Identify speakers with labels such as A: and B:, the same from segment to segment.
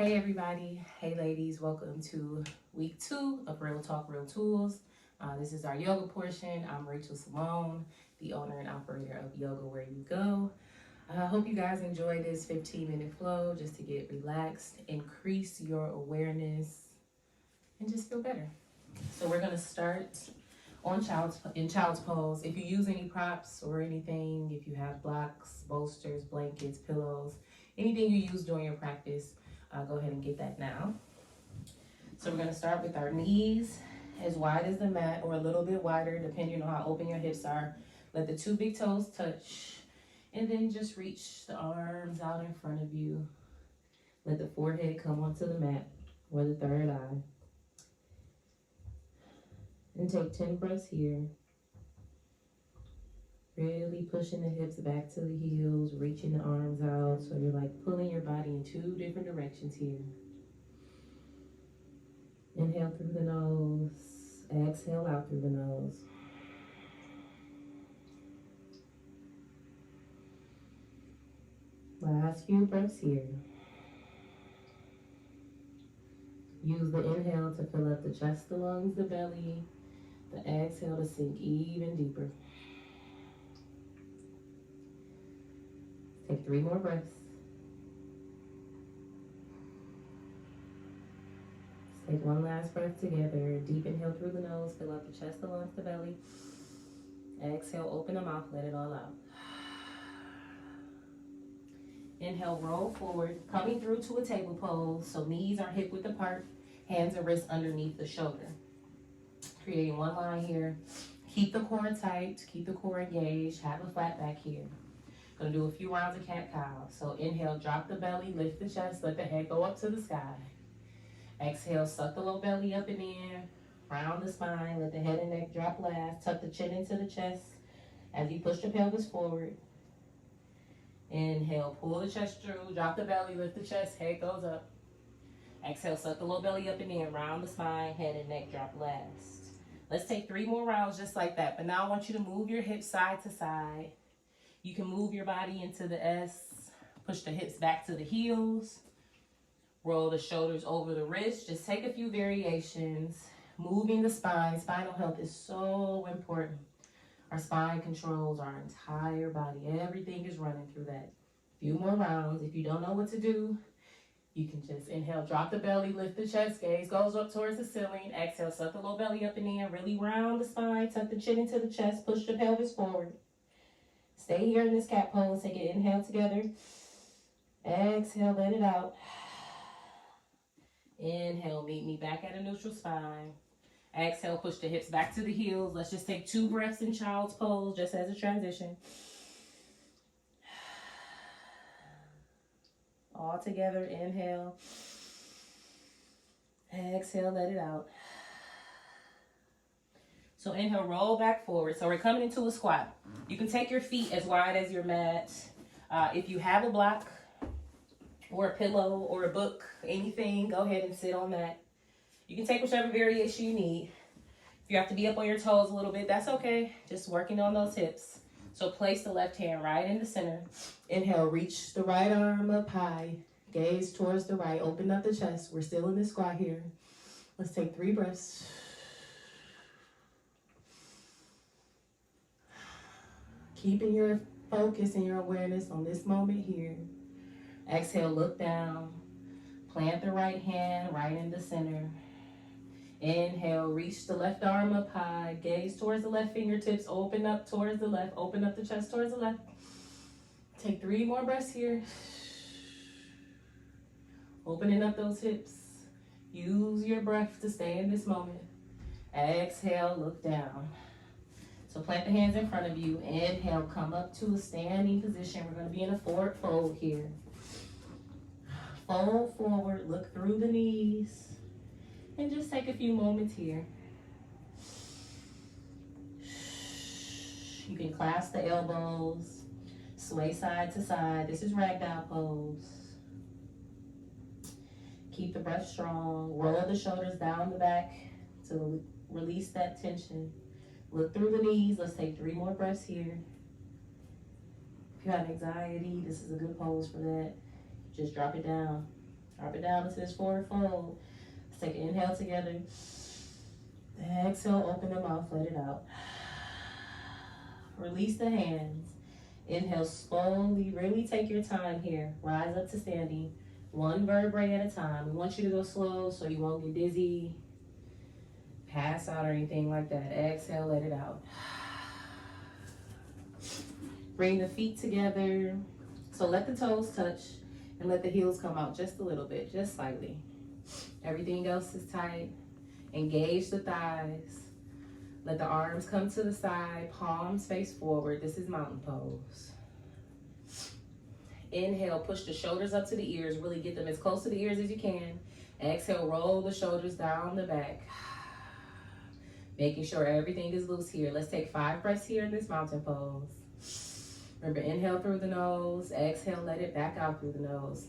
A: Hey everybody, hey ladies, welcome to week 2 of Real Talk Real Tools. This is our yoga portion. I'm Rachel Simone, the owner and operator of Yoga Where You Go. I hope you guys enjoy this 15-minute flow just to get relaxed, increase your awareness, and just feel better. So we're going to start on child's pose. If you use any props or anything, if you have blocks, bolsters, blankets, pillows, anything you use during your practice, go ahead and get that now. So we're going to start with our knees as wide as the mat or a little bit wider depending on how open your hips are. Let the two big toes touch and then just reach the arms out in front of you. Let the forehead come onto the mat or the third eye. And take 10 breaths here. Really pushing the hips back to the heels, reaching the arms out. So you're like pulling your body in 2 different directions here. Inhale through the nose, exhale out through the nose. Last few breaths here. Use the inhale to fill up the chest, the lungs, the belly. The exhale to sink even deeper. Take 3 more breaths. Take one last breath together. Deep inhale through the nose, fill up the chest, the lungs, the belly. Exhale, open the mouth, let it all out. Inhale, roll forward, coming through to a table pose. So knees are hip width apart, hands and wrists underneath the shoulder. Creating one line here. Keep the core tight, keep the core engaged, have a flat back here. Gonna do a few rounds of cat-cow. So inhale, drop the belly, lift the chest, let the head go up to the sky. Exhale, suck the low belly up and in, round the spine, let the head and neck drop last, tuck the chin into the chest as you push the pelvis forward. Inhale, pull the chest through, drop the belly, lift the chest, head goes up. Exhale, suck the low belly up and in, round the spine, head and neck drop last. Let's take 3 more rounds just like that. But now I want you to move your hips side to side. You can move your body into the S, push the hips back to the heels, roll the shoulders over the wrists. Just take a few variations. Moving the spine. Spinal health is so important. Our spine controls our entire body. Everything is running through that. Few more rounds. If you don't know what to do, you can just inhale, drop the belly, lift the chest, gaze goes up towards the ceiling. Exhale, suck the low belly up and in. Really round the spine, tuck the chin into the chest, push the pelvis forward. Stay here in this cat pose. Take an inhale together. Exhale, let it out. Inhale, meet me back at a neutral spine. Exhale, push the hips back to the heels. Let's just take 2 breaths in child's pose just as a transition. All together, inhale. Exhale, let it out. So inhale, roll back forward. So we're coming into a squat. You can take your feet as wide as your mat. If you have a block or a pillow or a book, anything, go ahead and sit on that. You can take whichever variation you need. If you have to be up on your toes a little bit, that's okay. Just working on those hips. So place the left hand right in the center. Inhale, reach the right arm up high. Gaze towards the right. Open up the chest. We're still in this squat here. Let's take 3 breaths. Keeping your focus and your awareness on this moment here. Exhale, look down. Plant the right hand right in the center. Inhale, reach the left arm up high. Gaze towards the left fingertips. Open up towards the left. Open up the chest towards the left. Take 3 more breaths here. Opening up those hips. Use your breath to stay in this moment. Exhale, look down. So plant the hands in front of you. Inhale, come up to a standing position. We're going to be in a forward fold here. Fold forward, look through the knees. And just take a few moments here. You can clasp the elbows, sway side to side. This is ragdoll pose. Keep the breath strong. Roll the shoulders down the back to release that tension. Look through the knees. Let's take 3 more breaths here. If you have anxiety, this is a good pose for that. Just drop it down. Drop it down into this forward fold. Let's take an inhale together. Exhale, open the mouth, let it out. Release the hands. Inhale slowly, really take your time here. Rise up to standing, one vertebrae at a time. We want you to go slow so you won't get dizzy, pass out or anything like that. Exhale, let it out. Bring the feet together. So let the toes touch and let the heels come out just a little bit, just slightly. Everything else is tight. Engage the thighs. Let the arms come to the side, palms face forward. This is mountain pose. Inhale, push the shoulders up to the ears. Really get them as close to the ears as you can. Exhale, roll the shoulders down the back. Making sure everything is loose here. Let's take 5 breaths here in this mountain pose. Remember, inhale through the nose. Exhale, let it back out through the nose.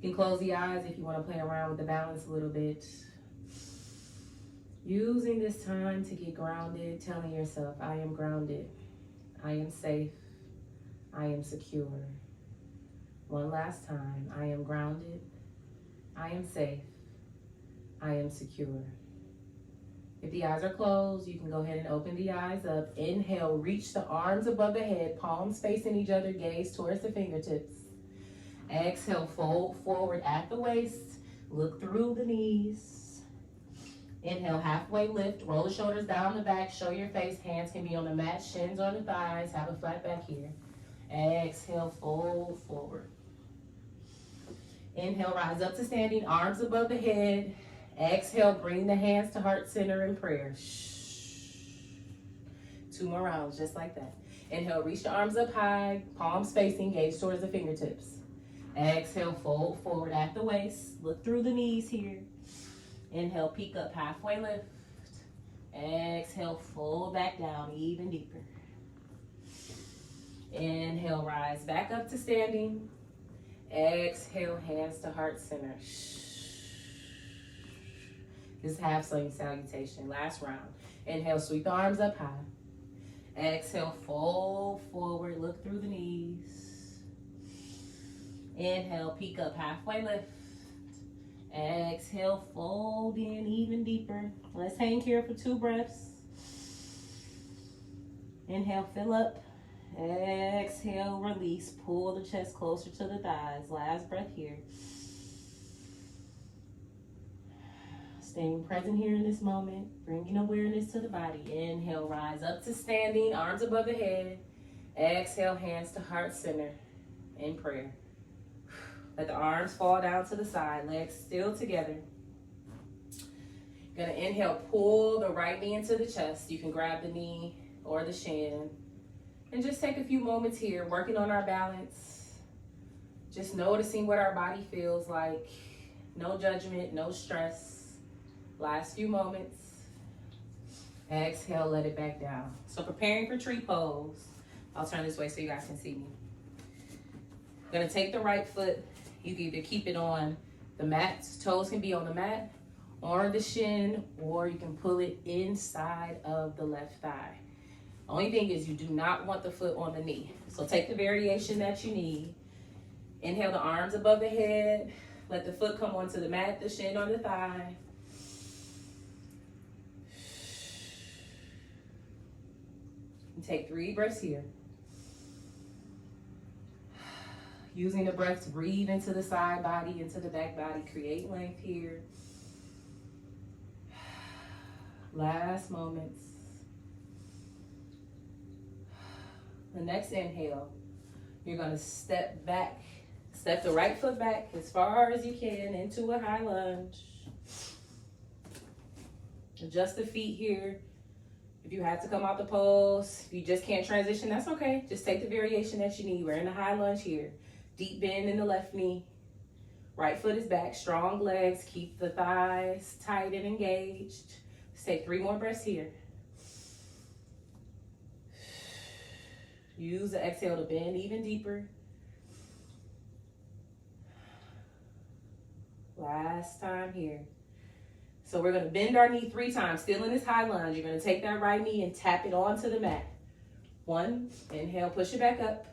A: You can close the eyes if you want to play around with the balance a little bit. Using this time to get grounded, telling yourself, I am grounded, I am safe, I am secure. One last time, I am grounded, I am safe, I am secure. If the eyes are closed, you can go ahead and open the eyes up. Inhale, reach the arms above the head, palms facing each other, gaze towards the fingertips. Exhale, fold forward at the waist, look through the knees. Inhale, halfway lift, roll the shoulders down the back, show your face, hands can be on the mat, shins on the thighs, have a flat back here. Exhale, fold forward. Inhale, rise up to standing, arms above the head. Exhale, bring the hands to heart center in prayer. 2 more rounds, just like that. Inhale, reach the arms up high, palms facing, gaze towards the fingertips. Exhale, fold forward at the waist, look through the knees here. Inhale, peek up, halfway lift. Exhale, fold back down even deeper. Inhale, rise back up to standing. Exhale, hands to heart center. This is half salutation, last round. Inhale, sweep the arms up high. Exhale, fold forward, look through the knees. Inhale, peek up, halfway lift. Exhale, fold in even deeper. Let's hang here for 2 breaths. Inhale, fill up. Exhale, release. Pull the chest closer to the thighs. Last breath here. Staying present here in this moment. Bringing awareness to the body. Inhale, rise up to standing. Arms above the head. Exhale, hands to heart center in prayer. Let the arms fall down to the side, legs still together. Gonna inhale, pull the right knee into the chest. You can grab the knee or the shin. And just take a few moments here, working on our balance. Just noticing what our body feels like. No judgment, no stress. Last few moments. Exhale, let it back down. So preparing for tree pose. I'll turn this way so you guys can see me. Gonna take the right foot. You can either keep it on the mat, toes can be on the mat, or the shin, or you can pull it inside of the left thigh. Only thing is you do not want the foot on the knee. So take the variation that you need. Inhale the arms above the head. Let the foot come onto the mat, the shin on the thigh. And take 3 breaths here. Using the breath to breathe into the side body, into the back body. Create length here. Last moments. The next inhale, you're going to step back. Step the right foot back as far as you can into a high lunge. Adjust the feet here. If you have to come out the pose, if you just can't transition, that's okay. Just take the variation that you need. We're in a high lunge here. Deep bend in the left knee. Right foot is back. Strong legs. Keep the thighs tight and engaged. Let's take 3 more breaths here. Use the exhale to bend even deeper. Last time here. So we're going to bend our knee 3 times. Still in this high lunge. You're going to take that right knee and tap it onto the mat. 1. Inhale, push it back up.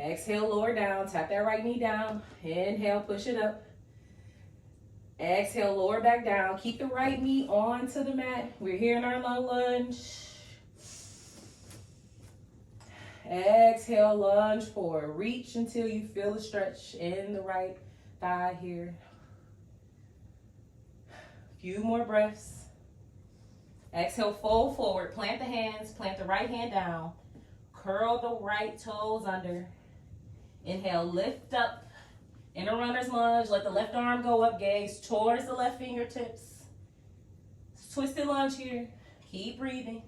A: Exhale, lower down. Tap that right knee down. Inhale, push it up. Exhale, lower back down. Keep the right knee onto the mat. We're here in our low lunge. Exhale, lunge forward. Reach until you feel a stretch in the right thigh here. Few more breaths. Exhale, fold forward. Plant the hands. Plant the right hand down. Curl the right toes under. Inhale, lift up. In a runner's lunge, let the left arm go up, gaze towards the left fingertips. Twisted lunge here. Keep breathing.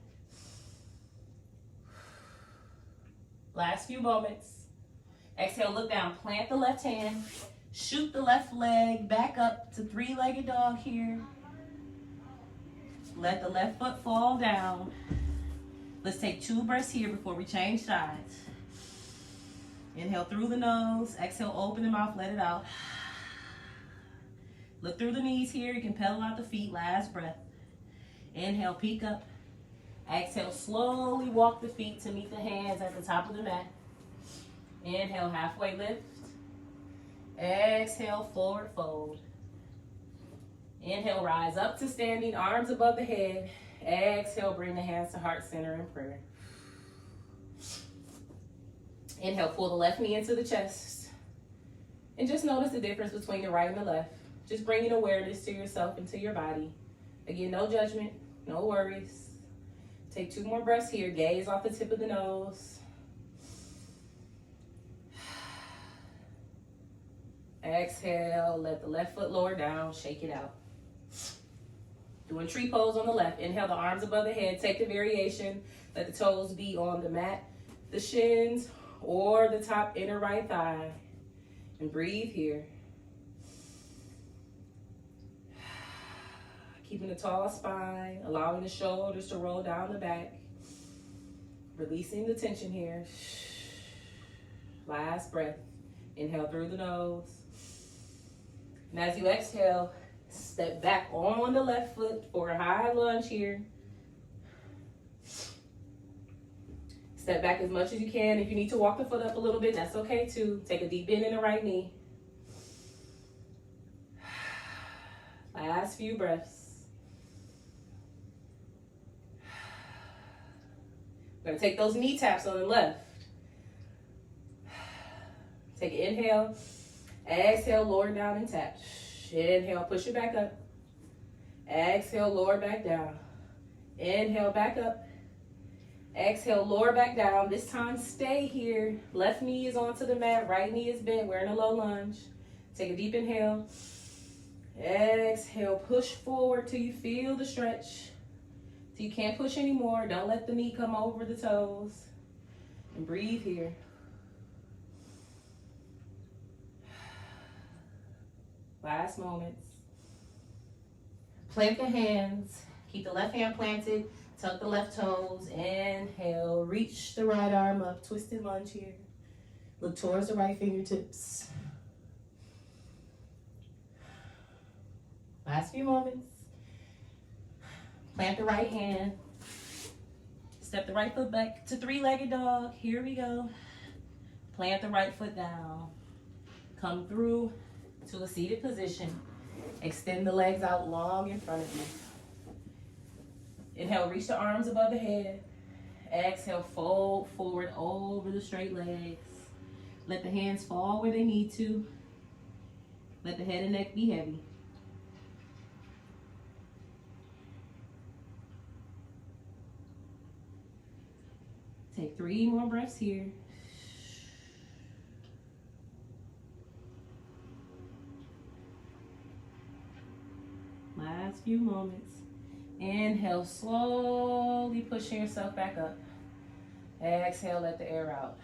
A: Last few moments. Exhale, look down. Plant the left hand. Shoot the left leg back up to three-legged dog here. Let the left foot fall down. Let's take 2 breaths here before we change sides. Inhale through the nose. Exhale, open the mouth, let it out. Look through the knees here. You can pedal out the feet. Last breath. Inhale, peek up. Exhale, slowly walk the feet to meet the hands at the top of the mat. Inhale, halfway lift. Exhale, forward fold. Inhale, rise up to standing, arms above the head. Exhale, bring the hands to heart center in prayer. Inhale, pull the left knee into the chest. And just notice the difference between the right and the left. Just bringing awareness to yourself and to your body. Again, no judgment, no worries. Take 2 more breaths here. Gaze off the tip of the nose. Exhale, let the left foot lower down, shake it out. Doing tree pose on the left. Inhale, the arms above the head. Take the variation. Let the toes be on the mat, the shins, or the top inner right thigh. And breathe here. Keeping a tall spine, allowing the shoulders to roll down the back. Releasing the tension here. Last breath. Inhale through the nose. And as you exhale, step back on the left foot for a high lunge here. Step back as much as you can. If you need to walk the foot up a little bit, that's okay too. Take a deep bend in the right knee. Last few breaths. We're going to take those knee taps on the left. Take an inhale. Exhale, lower down and tap. Inhale, push it back up. Exhale, lower back down. Inhale, back up. Exhale, lower back down. This time, stay here. Left knee is onto the mat. Right knee is bent. We're in a low lunge. Take a deep inhale. Exhale, push forward till you feel the stretch. Till you can't push anymore. Don't let the knee come over the toes. And breathe here. Last moments. Plant the hands. Keep the left hand planted. Tuck the left toes. Inhale. Reach the right arm up. Twisted lunge here. Look towards the right fingertips. Last few moments. Plant the right hand. Step the right foot back to three-legged dog. Here we go. Plant the right foot down. Come through to a seated position. Extend the legs out long in front of you. Inhale, reach the arms above the head. Exhale, fold forward over the straight legs. Let the hands fall where they need to. Let the head and neck be heavy. Take 3 more breaths here. Last few moments. Inhale, slowly pushing yourself back up. Exhale, let the air out.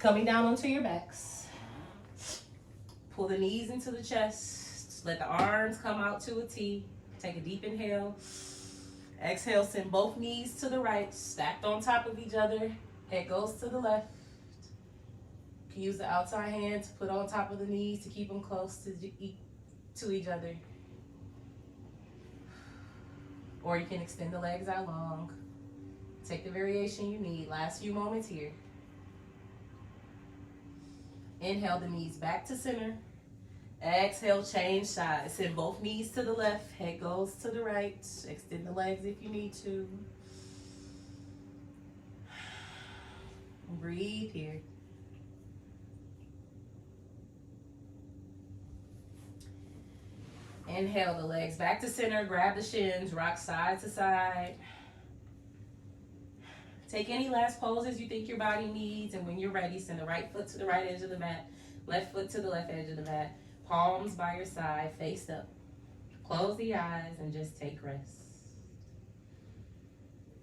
A: Coming down onto your backs. Pull the knees into the chest. Let the arms come out to a T. Take a deep inhale. Exhale, send both knees to the right, stacked on top of each other. Head goes to the left. You can use the outside hand to put on top of the knees to keep them close to each other. Or you can extend the legs out long. Take the variation you need. Last few moments here. Inhale the knees back to center. Exhale, change sides. Send both knees to the left. Head goes to the right. Extend the legs if you need to. Breathe here. Inhale the legs back to center. Grab the shins. Rock side to side. Take any last poses you think your body needs, and when you're ready, send the right foot to the right edge of the mat, left foot to the left edge of the mat, palms by your side, face up. Close the eyes and just take rest.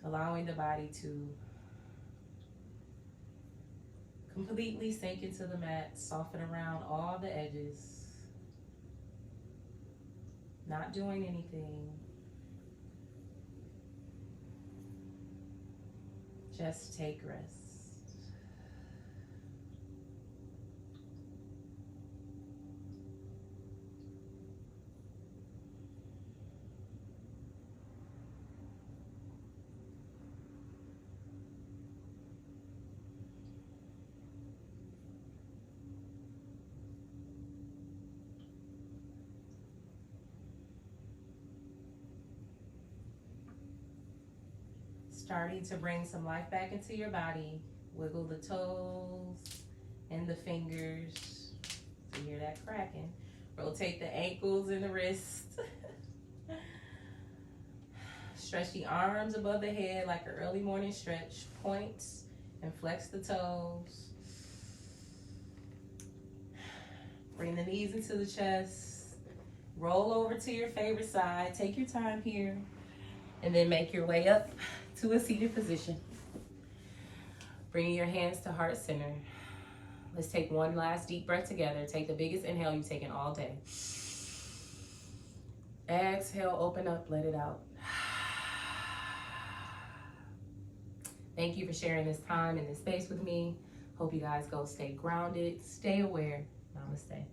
A: Allowing the body to completely sink into the mat, soften around all the edges. Not doing anything. Just take rest. Starting to bring some life back into your body. Wiggle the toes and the fingers. You hear that cracking. Rotate the ankles and the wrists. Stretch the arms above the head like an early morning stretch. Point and flex the toes. Bring the knees into the chest. Roll over to your favorite side. Take your time here. And then make your way up to a seated position. Bringing your hands to heart center. Let's take one last deep breath together. Take the biggest inhale you've taken all day. Exhale, open up, let it out. Thank you for sharing this time and this space with me. Hope you guys go stay grounded, stay aware. Namaste.